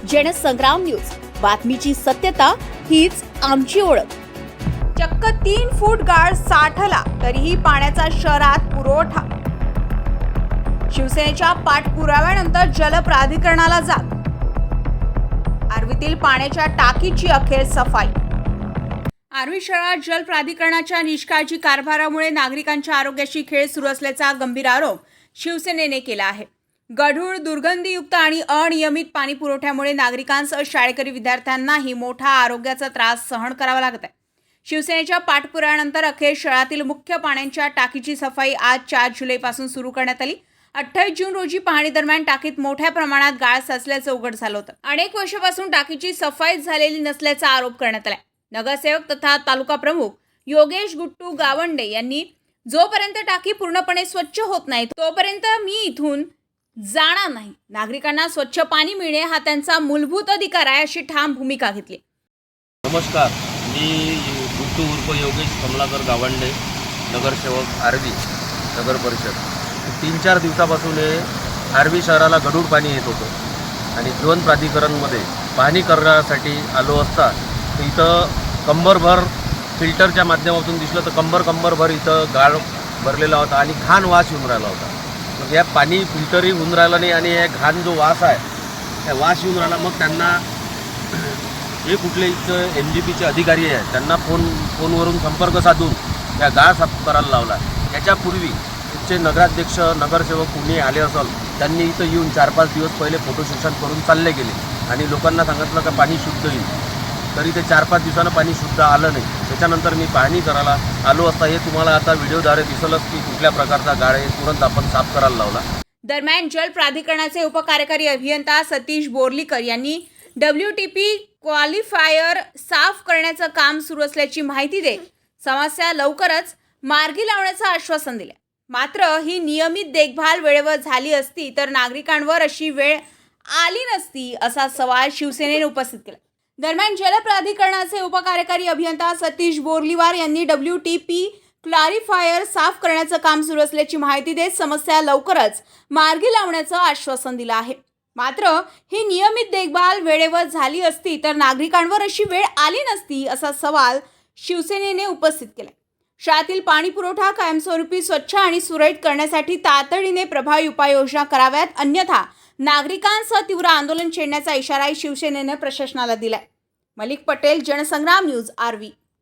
Jansangram news, बातमीची सत्यता हीच आमची ओळख। चक्क 3 फूट गाळ साठला तरीही पाण्याचा शहरात पुरवठा। शिवसेनेच्या पाठपुराव्यानंतर जल प्राधिकरणाला जाग। आर्वीतील पाण्याच्या टाकीची अखेर सफाई। आर्वी शहरात जल प्राधिकरणाच्या निष्काळजी कारभारामुळे नागरिकांच्या आरोग्याशी खेळ सुरू असल्याचा गंभीर आरोप शिवसेनेने केला आहे। गढूळ, दुर्गंधीयुक्त आणि अनियमित पाणी पुरवठ्यामुळे नागरिकांसह शाळकरी विद्यार्थ्यांनाही मोठा आरोग्याचा त्रास सहन करावा लागत आहे। शिवसेनेच्या पाठपुराव्यानंतर अखेर शहरातील मुख्य पाण्याच्या टाकीची सफाई आज 4 जुलैपासून सुरू करण्यात आली। 28 जून रोजी पाहणी दरम्यान टाकीत मोठ्या प्रमाणात गाळ साचल्याचं उघड झालं होतं। अनेक वर्षापासून टाकीची सफाई झालेली नसल्याचा आरोप करण्यात आला। नगरसेवक तथा तालुका प्रमुख योगेश गुट्टू गावंडे यांनी जोपर्यंत टाकी पूर्णपणे स्वच्छ होत नाही तोपर्यंत मी इथून जाणार नाही। नागरिकांना स्वच्छ पाणी मिळणे हा त्यांचा मूलभूत अधिकार आहे अशी ठाम भूमिका घेतली। नमस्कार, मी गुट्टू उर्फ योगेश कमलाकर गावंडे, नगरसेवक आर्वी नगर परिषद। 3-4 दिवसापासून हे आर्वी शहराला गढूळ पाणी येत होतं आणि जीवन प्राधिकरणमध्ये पाहणी करण्यासाठी आलो असता इथं कंबरभर फिल्टरच्या माध्यमातून दिसलं तर कंबरभर इथं गाळ भरलेला होता आणि घाण वास येऊन राहिला होता। मग या पाणी फिल्टरही होऊन राहिलं नाही आणि हे घाण जो वास आहे त्या वास येऊन राहिला। मग त्यांना जे कुठले इथं MGPचे अधिकारी आहेत त्यांना फोनवरून संपर्क साधून त्या गाळ साफ करायला लावला। याच्यापूर्वी इथचे नगराध्यक्ष, नगरसेवक कुणी आले असेल त्यांनी इथं येऊन 4-5 दिवस पहिले फोटो सेशन करून चालले गेले आणि लोकांना सांगितलं का पाणी शुद्ध येईल, तरी ते 4-5 दिवसानं पाणी शुद्ध आलं नाही। त्याच्यानंतर मी पाहणी करायला आलो असता हे तुम्हाला आता व्हिडिओद्वारे दिसलंच की कुठल्या प्रकारचा गाळ आहे तुरंत आपण साफ करायला लावला। दरम्यान जल प्राधिकरणाचे उपकार्यकारी अभियंता सतीश बोर्लीकर यांनी WTP क्वालिफायर साफ करण्याचं काम सुरू असल्याची माहिती देत समस्या लवकरच मार्गी लावण्याचं आश्वासन दिलं। मात्र ही नियमित देखभाल वेळेवर झाली असती तर नागरिकांवर अशी वेळ आली नसती असा सवाल शिवसेनेने उपस्थित केला। दरम्यान जल प्राधिकरणाचे उपकार्यकारी अभियंता सतीश बोर्लीवार यांनी WTP क्लॅरिफायर साफ करण्याचं काम सुरू असल्याची माहिती देत समस्या लवकरच मार्गी लावण्याचं आश्वासन दिलं आहे। मात्र ही नियमित देखभाल वेळेवर झाली असती तर नागरिकांवर अशी वेळ आली नसती असा सवाल शिवसेनेने उपस्थित केला। शहरातील पाणी पुरवठा कायमस्वरूपी स्वच्छ आणि सुरळीत करण्यासाठी तातडीने प्रभावी उपाययोजना कराव्यात, अन्यथा नागरिकांसह तीव्र आंदोलन छेडण्याचा इशाराही शिवसेनेने प्रशासनाला दिलाय। मलिक पटेल, जनसंग्राम न्यूज, आर्वी।